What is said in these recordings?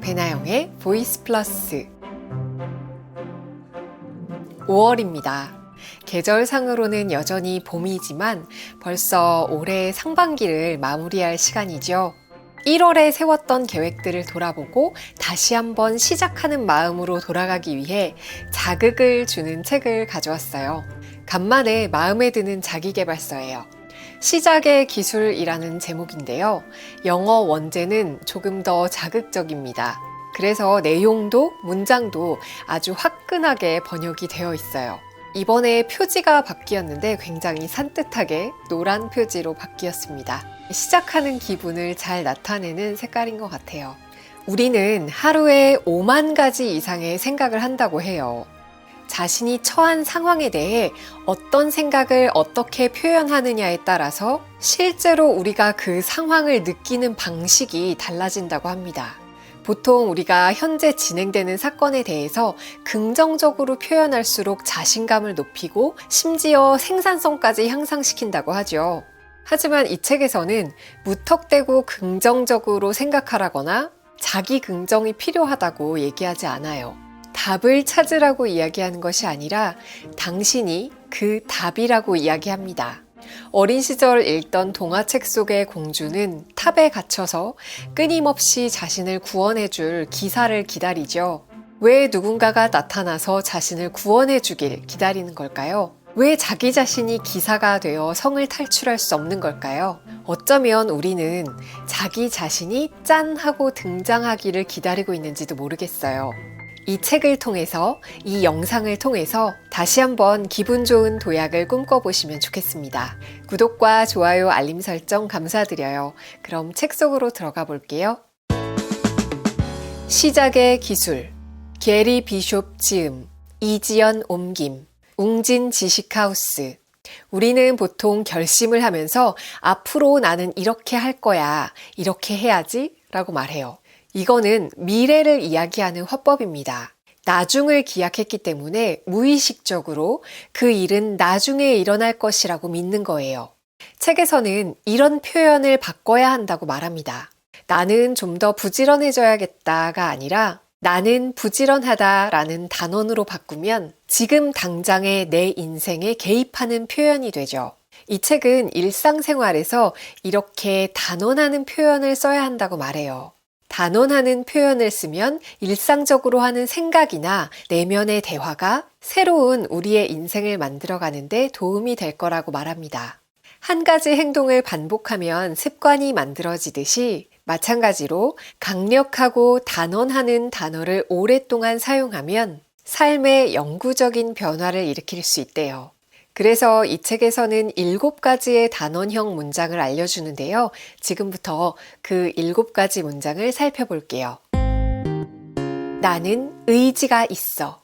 배나영의 보이스 플러스 5월입니다. 계절상으로는 여전히 봄이지만 벌써 올해 상반기를 마무리할 시간이죠. 1월에 세웠던 계획들을 돌아보고 다시 한번 시작하는 마음으로 돌아가기 위해 자극을 주는 책을 가져왔어요. 간만에 마음에 드는 자기계발서예요. 시작의 기술이라는 제목인데요. 영어 원제는 조금 더 자극적입니다. 그래서 내용도 문장도 아주 화끈하게 번역이 되어 있어요. 이번에 표지가 바뀌었는데 굉장히 산뜻하게 노란 표지로 바뀌었습니다. 시작하는 기분을 잘 나타내는 색깔인 것 같아요. 우리는 하루에 5만 가지 이상의 생각을 한다고 해요. 자신이 처한 상황에 대해 어떤 생각을 어떻게 표현하느냐에 따라서 실제로 우리가 그 상황을 느끼는 방식이 달라진다고 합니다. 보통 우리가 현재 진행되는 사건에 대해서 긍정적으로 표현할수록 자신감을 높이고 심지어 생산성까지 향상시킨다고 하죠. 하지만 이 책에서는 무턱대고 긍정적으로 생각하라거나 자기 긍정이 필요하다고 얘기하지 않아요. 답을 찾으라고 이야기하는 것이 아니라 당신이 그 답이라고 이야기합니다. 어린 시절 읽던 동화책 속의 공주는 탑에 갇혀서 끊임없이 자신을 구원해줄 기사를 기다리죠. 왜 누군가가 나타나서 자신을 구원해주길 기다리는 걸까요? 왜 자기 자신이 기사가 되어 성을 탈출할 수 없는 걸까요? 어쩌면 우리는 자기 자신이 짠 하고 등장하기를 기다리고 있는지도 모르겠어요. 이 책을 통해서, 이 영상을 통해서 다시 한번 기분 좋은 도약을 꿈꿔보시면 좋겠습니다. 구독과 좋아요, 알림 설정 감사드려요. 그럼 책 속으로 들어가 볼게요. 시작의 기술, 게리 비숍 지음, 이지연 옮김, 웅진 지식하우스. 우리는 보통 결심을 하면서 앞으로 나는 이렇게 할 거야, 이렇게 해야지 라고 말해요. 이거는 미래를 이야기하는 화법입니다. 나중을 기약했기 때문에 무의식적으로 그 일은 나중에 일어날 것이라고 믿는 거예요. 책에서는 이런 표현을 바꿔야 한다고 말합니다. 나는 좀 더 부지런해져야겠다가 아니라 나는 부지런하다라는 단원으로 바꾸면 지금 당장의 내 인생에 개입하는 표현이 되죠. 이 책은 일상생활에서 이렇게 단언하는 표현을 써야 한다고 말해요. 단언하는 표현을 쓰면 일상적으로 하는 생각이나 내면의 대화가 새로운 우리의 인생을 만들어가는데 도움이 될 거라고 말합니다. 한 가지 행동을 반복하면 습관이 만들어지듯이 마찬가지로 강력하고 단언하는 단어를 오랫동안 사용하면 삶에 영구적인 변화를 일으킬 수 있대요. 그래서 이 책에서는 7가지의 단원형 문장을 알려주는데요. 지금부터 그 7가지 문장을 살펴볼게요. 나는 의지가 있어.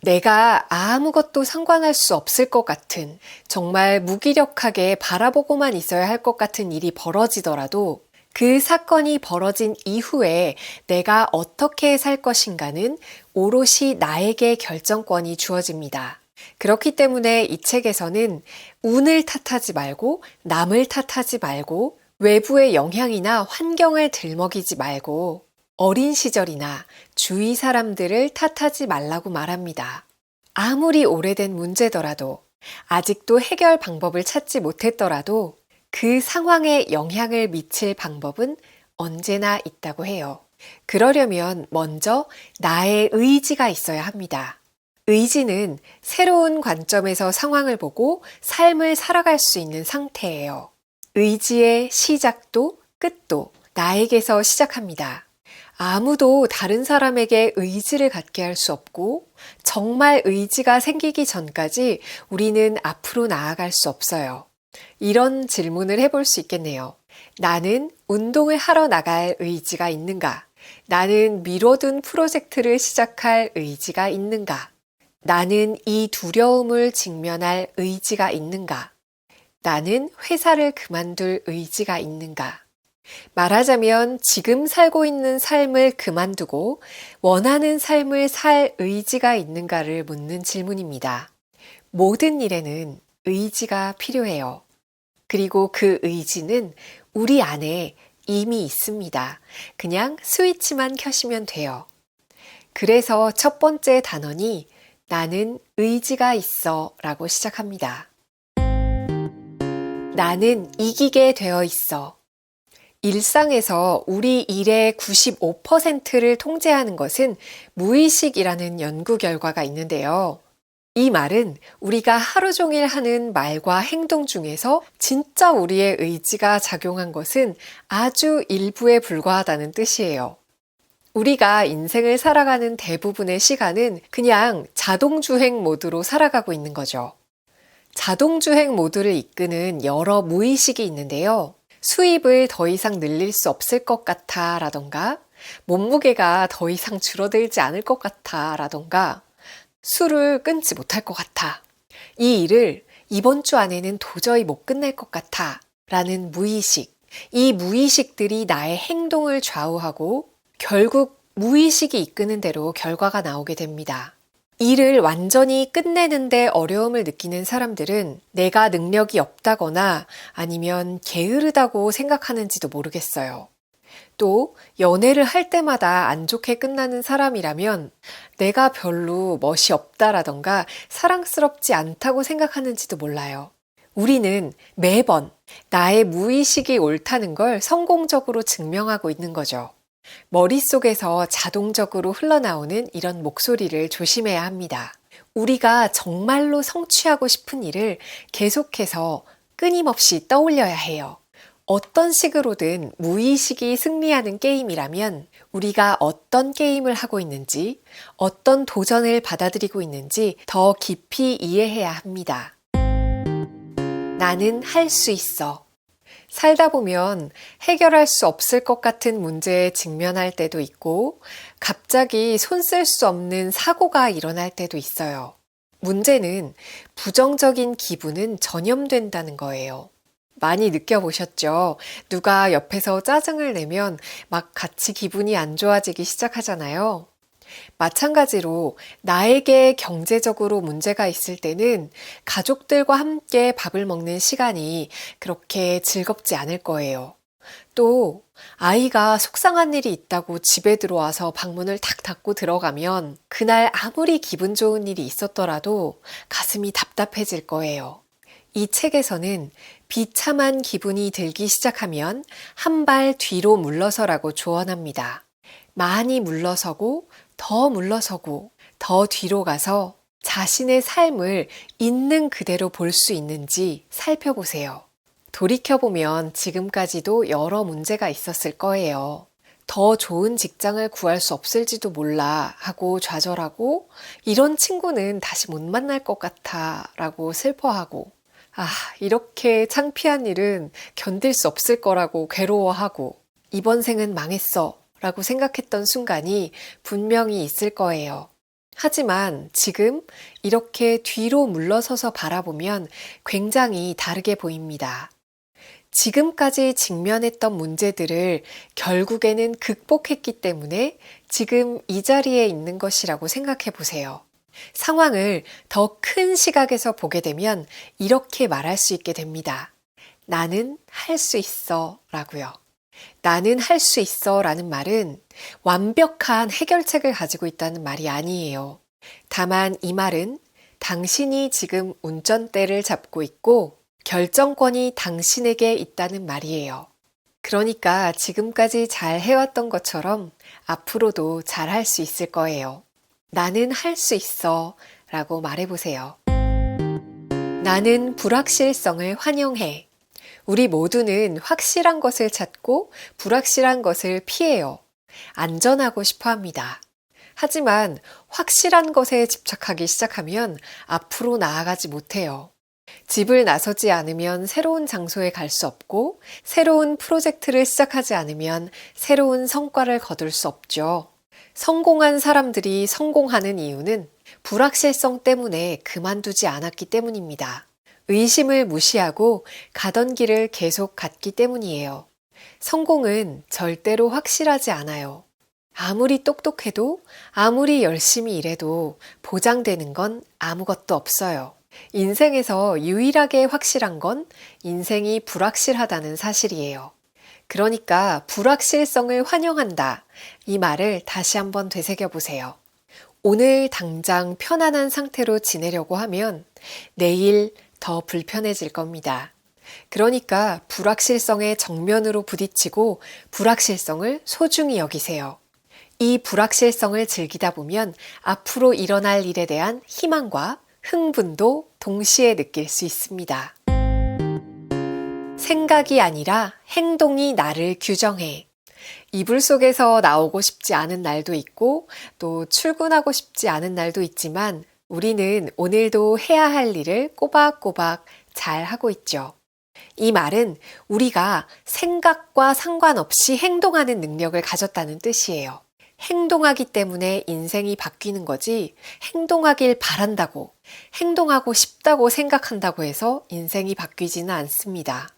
내가 아무것도 상관할 수 없을 것 같은, 정말 무기력하게 바라보고만 있어야 할 것 같은 일이 벌어지더라도 그 사건이 벌어진 이후에 내가 어떻게 살 것인가는 오롯이 나에게 결정권이 주어집니다. 그렇기 때문에 이 책에서는 운을 탓하지 말고 남을 탓하지 말고 외부의 영향이나 환경을 들먹이지 말고 어린 시절이나 주위 사람들을 탓하지 말라고 말합니다. 아무리 오래된 문제더라도 아직도 해결 방법을 찾지 못했더라도 그 상황에 영향을 미칠 방법은 언제나 있다고 해요. 그러려면 먼저 나의 의지가 있어야 합니다. 의지는 새로운 관점에서 상황을 보고 삶을 살아갈 수 있는 상태예요. 의지의 시작도 끝도 나에게서 시작합니다. 아무도 다른 사람에게 의지를 갖게 할 수 없고 정말 의지가 생기기 전까지 우리는 앞으로 나아갈 수 없어요. 이런 질문을 해볼 수 있겠네요. 나는 운동을 하러 나갈 의지가 있는가? 나는 미뤄둔 프로젝트를 시작할 의지가 있는가? 나는 이 두려움을 직면할 의지가 있는가? 나는 회사를 그만둘 의지가 있는가? 말하자면 지금 살고 있는 삶을 그만두고 원하는 삶을 살 의지가 있는가를 묻는 질문입니다. 모든 일에는 의지가 필요해요. 그리고 그 의지는 우리 안에 이미 있습니다. 그냥 스위치만 켜시면 돼요. 그래서 첫 번째 단원이 나는 의지가 있어 라고 시작합니다. 나는 이기게 되어 있어. 일상에서 우리 일의 95%를 통제하는 것은 무의식이라는 연구 결과가 있는데요. 이 말은 우리가 하루 종일 하는 말과 행동 중에서 진짜 우리의 의지가 작용한 것은 아주 일부에 불과하다는 뜻이에요. 우리가 인생을 살아가는 대부분의 시간은 그냥 자동주행 모드로 살아가고 있는 거죠. 자동주행 모드를 이끄는 여러 무의식이 있는데요. 수입을 더 이상 늘릴 수 없을 것 같아 라던가 몸무게가 더 이상 줄어들지 않을 것 같아 라던가 술을 끊지 못할 것 같아. 이 일을 이번 주 안에는 도저히 못 끝낼 것 같아 라는 무의식. 이 무의식들이 나의 행동을 좌우하고 결국 무의식이 이끄는 대로 결과가 나오게 됩니다. 일을 완전히 끝내는데 어려움을 느끼는 사람들은 내가 능력이 없다거나 아니면 게으르다고 생각하는지도 모르겠어요. 또 연애를 할 때마다 안 좋게 끝나는 사람이라면 내가 별로 멋이 없다라던가 사랑스럽지 않다고 생각하는지도 몰라요. 우리는 매번 나의 무의식이 옳다는 걸 성공적으로 증명하고 있는 거죠. 머릿속에서 자동적으로 흘러나오는 이런 목소리를 조심해야 합니다. 우리가 정말로 성취하고 싶은 일을 계속해서 끊임없이 떠올려야 해요. 어떤 식으로든 무의식이 승리하는 게임이라면 우리가 어떤 게임을 하고 있는지, 어떤 도전을 받아들이고 있는지 더 깊이 이해해야 합니다. 나는 할 수 있어. 살다 보면 해결할 수 없을 것 같은 문제에 직면할 때도 있고 갑자기 손 쓸 수 없는 사고가 일어날 때도 있어요. 문제는 부정적인 기분은 전염된다는 거예요. 많이 느껴보셨죠? 누가 옆에서 짜증을 내면 막 같이 기분이 안 좋아지기 시작하잖아요. 마찬가지로 나에게 경제적으로 문제가 있을 때는 가족들과 함께 밥을 먹는 시간이 그렇게 즐겁지 않을 거예요. 또 아이가 속상한 일이 있다고 집에 들어와서 방문을 탁 닫고 들어가면 그날 아무리 기분 좋은 일이 있었더라도 가슴이 답답해질 거예요. 이 책에서는 비참한 기분이 들기 시작하면 한 발 뒤로 물러서라고 조언합니다. 많이 물러서고 더 물러서고 더 뒤로 가서 자신의 삶을 있는 그대로 볼 수 있는지 살펴보세요. 돌이켜보면 지금까지도 여러 문제가 있었을 거예요. 더 좋은 직장을 구할 수 없을지도 몰라 하고 좌절하고 이런 친구는 다시 못 만날 것 같아 라고 슬퍼하고 이렇게 창피한 일은 견딜 수 없을 거라고 괴로워하고 이번 생은 망했어 라고 생각했던 순간이 분명히 있을 거예요. 하지만 지금 이렇게 뒤로 물러서서 바라보면 굉장히 다르게 보입니다. 지금까지 직면했던 문제들을 결국에는 극복했기 때문에 지금 이 자리에 있는 것이라고 생각해 보세요. 상황을 더 큰 시각에서 보게 되면 이렇게 말할 수 있게 됩니다. 나는 할 수 있어 라고요. 나는 할 수 있어 라는 말은 완벽한 해결책을 가지고 있다는 말이 아니에요. 다만 이 말은 당신이 지금 운전대를 잡고 있고 결정권이 당신에게 있다는 말이에요. 그러니까 지금까지 잘 해왔던 것처럼 앞으로도 잘 할 수 있을 거예요. 나는 할 수 있어 라고 말해보세요. 나는 불확실성을 환영해. 우리 모두는 확실한 것을 찾고 불확실한 것을 피해요. 안전하고 싶어 합니다. 하지만 확실한 것에 집착하기 시작하면 앞으로 나아가지 못해요. 집을 나서지 않으면 새로운 장소에 갈 수 없고 새로운 프로젝트를 시작하지 않으면 새로운 성과를 거둘 수 없죠. 성공한 사람들이 성공하는 이유는 불확실성 때문에 그만두지 않았기 때문입니다. 의심을 무시하고 가던 길을 계속 갔기 때문이에요. 성공은 절대로 확실하지 않아요. 아무리 똑똑해도 아무리 열심히 일해도 보장되는 건 아무것도 없어요. 인생에서 유일하게 확실한 건 인생이 불확실하다는 사실이에요. 그러니까 불확실성을 환영한다. 이 말을 다시 한번 되새겨 보세요. 오늘 당장 편안한 상태로 지내려고 하면 내일 더 불편해질 겁니다. 그러니까 불확실성에 정면으로 부딪히고 불확실성을 소중히 여기세요. 이 불확실성을 즐기다 보면 앞으로 일어날 일에 대한 희망과 흥분도 동시에 느낄 수 있습니다. 생각이 아니라 행동이 나를 규정해. 이불 속에서 나오고 싶지 않은 날도 있고 또 출근하고 싶지 않은 날도 있지만 우리는 오늘도 해야 할 일을 꼬박꼬박 잘 하고 있죠. 이 말은 우리가 생각과 상관없이 행동하는 능력을 가졌다는 뜻이에요. 행동하기 때문에 인생이 바뀌는 거지 행동하길 바란다고, 행동하고 싶다고 생각한다고 해서 인생이 바뀌지는 않습니다.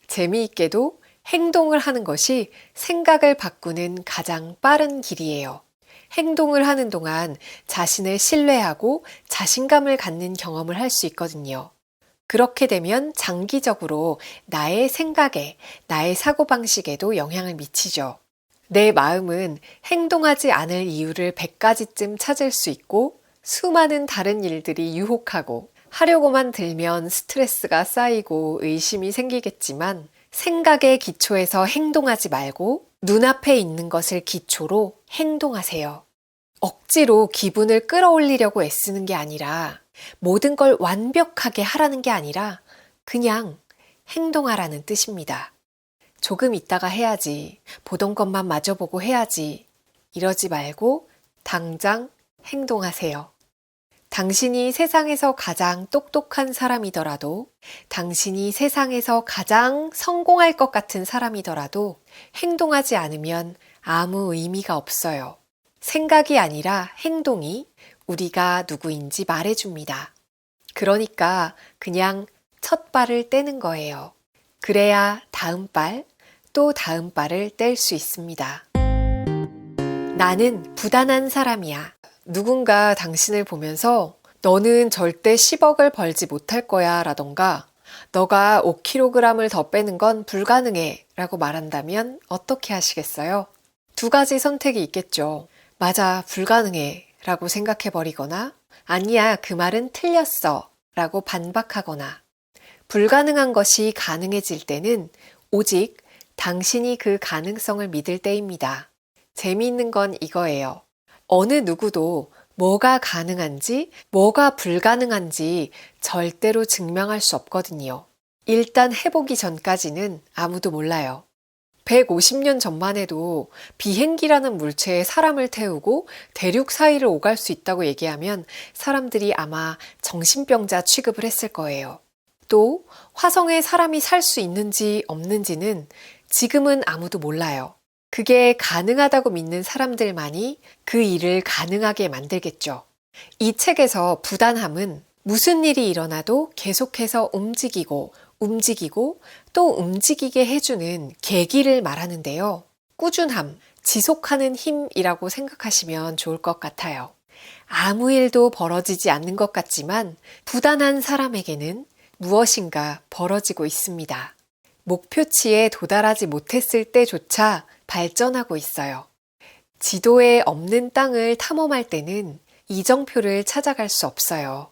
재미있게도 행동을 하는 것이 생각을 바꾸는 가장 빠른 길이에요. 행동을 하는 동안 자신을 신뢰하고 자신감을 갖는 경험을 할 수 있거든요. 그렇게 되면 장기적으로 나의 생각에, 나의 사고방식에도 영향을 미치죠. 내 마음은 행동하지 않을 이유를 100가지쯤 찾을 수 있고 수많은 다른 일들이 유혹하고 하려고만 들면 스트레스가 쌓이고 의심이 생기겠지만 생각의 기초에서 행동하지 말고 눈앞에 있는 것을 기초로 행동하세요. 억지로 기분을 끌어올리려고 애쓰는 게 아니라 모든 걸 완벽하게 하라는 게 아니라 그냥 행동하라는 뜻입니다. 조금 있다가 해야지, 보던 것만 마저 보고 해야지 이러지 말고 당장 행동하세요. 당신이 세상에서 가장 똑똑한 사람이더라도, 당신이 세상에서 가장 성공할 것 같은 사람이더라도 행동하지 않으면 아무 의미가 없어요. 생각이 아니라 행동이 우리가 누구인지 말해줍니다. 그러니까 그냥 첫 발을 떼는 거예요. 그래야 다음 발, 또 다음 발을 뗄 수 있습니다. 나는 부단한 사람이야. 누군가 당신을 보면서 너는 절대 10억을 벌지 못할 거야 라던가 너가 5kg을 더 빼는 건 불가능해 라고 말한다면 어떻게 하시겠어요? 두 가지 선택이 있겠죠. 맞아, 불가능해 라고 생각해버리거나 아니야, 그 말은 틀렸어 라고 반박하거나 불가능한 것이 가능해질 때는 오직 당신이 그 가능성을 믿을 때입니다. 재미있는 건 이거예요. 어느 누구도 뭐가 가능한지, 뭐가 불가능한지 절대로 증명할 수 없거든요. 일단 해보기 전까지는 아무도 몰라요. 150년 전만 해도 비행기라는 물체에 사람을 태우고 대륙 사이를 오갈 수 있다고 얘기하면 사람들이 아마 정신병자 취급을 했을 거예요. 또 화성에 사람이 살 수 있는지 없는지는 지금은 아무도 몰라요. 그게 가능하다고 믿는 사람들만이 그 일을 가능하게 만들겠죠. 이 책에서 부단함은 무슨 일이 일어나도 계속해서 움직이고 또 움직이게 해주는 계기를 말하는데요. 꾸준함, 지속하는 힘이라고 생각하시면 좋을 것 같아요. 아무 일도 벌어지지 않는 것 같지만 부단한 사람에게는 무엇인가 벌어지고 있습니다. 목표치에 도달하지 못했을 때조차 발전하고 있어요. 지도에 없는 땅을 탐험할 때는 이정표를 찾아갈 수 없어요.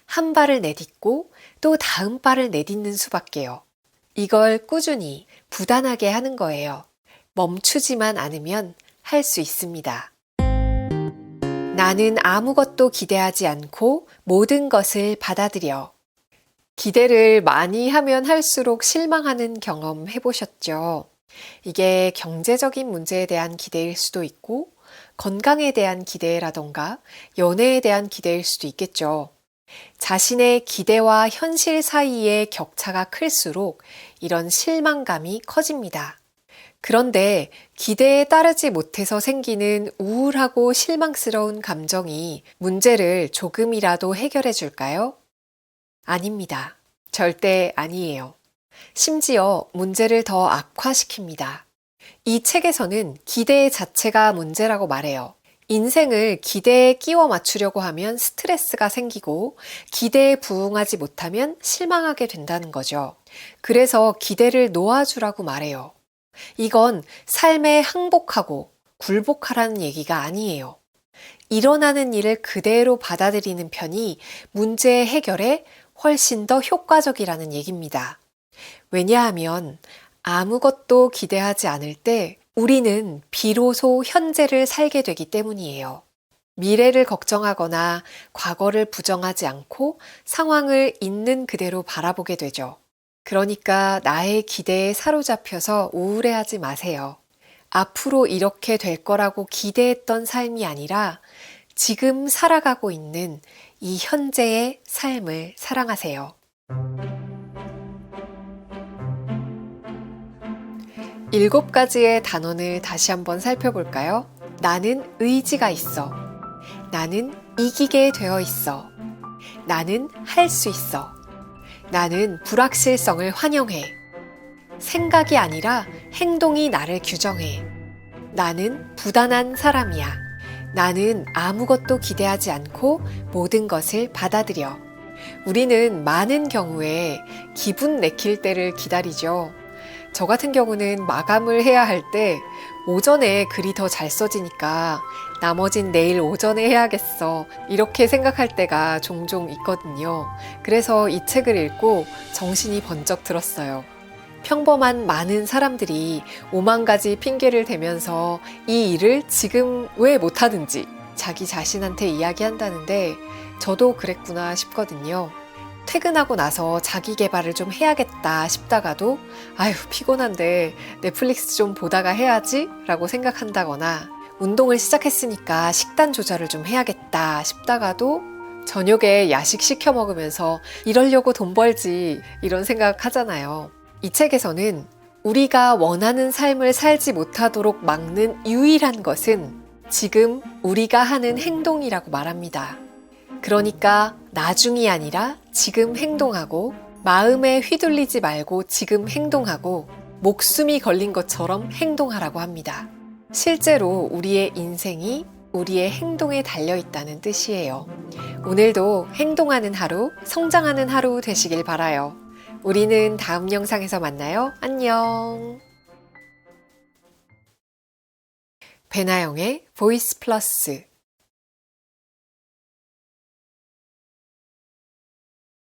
한 발을 내딛고 또 다음 발을 내딛는 수밖에요. 이걸 꾸준히 부단하게 하는 거예요. 멈추지만 않으면 할 수 있습니다. 나는 아무것도 기대하지 않고 모든 것을 받아들여. 기대를 많이 하면 할수록 실망하는 경험 해보셨죠? 이게 경제적인 문제에 대한 기대일 수도 있고 건강에 대한 기대라던가 연애에 대한 기대일 수도 있겠죠. 자신의 기대와 현실 사이의 격차가 클수록 이런 실망감이 커집니다. 그런데 기대에 따르지 못해서 생기는 우울하고 실망스러운 감정이 문제를 조금이라도 해결해 줄까요? 아닙니다. 절대 아니에요. 심지어 문제를 더 악화시킵니다. 이 책에서는 기대 자체가 문제라고 말해요. 인생을 기대에 끼워 맞추려고 하면 스트레스가 생기고 기대에 부응하지 못하면 실망하게 된다는 거죠. 그래서 기대를 놓아주라고 말해요. 이건 삶에 항복하고 굴복하라는 얘기가 아니에요. 일어나는 일을 그대로 받아들이는 편이 문제 해결에 훨씬 더 효과적이라는 얘기입니다. 왜냐하면 아무것도 기대하지 않을 때 우리는 비로소 현재를 살게 되기 때문이에요. 미래를 걱정하거나 과거를 부정하지 않고 상황을 있는 그대로 바라보게 되죠. 그러니까 나의 기대에 사로잡혀서 우울해하지 마세요. 앞으로 이렇게 될 거라고 기대했던 삶이 아니라 지금 살아가고 있는 이 현재의 삶을 사랑하세요. 7가지의 단원을 다시 한번 살펴볼까요? 나는 의지가 있어. 나는 이기게 되어 있어. 나는 할 수 있어. 나는 불확실성을 환영해. 생각이 아니라 행동이 나를 규정해. 나는 부단한 사람이야. 나는 아무것도 기대하지 않고 모든 것을 받아들여. 우리는 많은 경우에 기분 내킬 때를 기다리죠. 저 같은 경우는 마감을 해야 할 때 오전에 글이 더 잘 써지니까 나머진 내일 오전에 해야겠어. 이렇게 생각할 때가 종종 있거든요. 그래서 이 책을 읽고 정신이 번쩍 들었어요. 평범한 많은 사람들이 5만 가지 핑계를 대면서 이 일을 지금 왜 못하는지 자기 자신한테 이야기한다는데 저도 그랬구나 싶거든요. 퇴근하고 나서 자기 개발을 좀 해야겠다 싶다가도 아휴 피곤한데 넷플릭스 좀 보다가 해야지 라고 생각한다거나 운동을 시작했으니까 식단 조절을 좀 해야겠다 싶다가도 저녁에 야식 시켜 먹으면서 이러려고 돈 벌지 이런 생각 하잖아요. 이 책에서는 우리가 원하는 삶을 살지 못하도록 막는 유일한 것은 지금 우리가 하는 행동이라고 말합니다. 그러니까 나중이 아니라 지금 행동하고 마음에 휘둘리지 말고 지금 행동하고 목숨이 걸린 것처럼 행동하라고 합니다. 실제로 우리의 인생이 우리의 행동에 달려있다는 뜻이에요. 오늘도 행동하는 하루, 성장하는 하루 되시길 바라요. 우리는 다음 영상에서 만나요. 안녕. 배나영의 보이스 플러스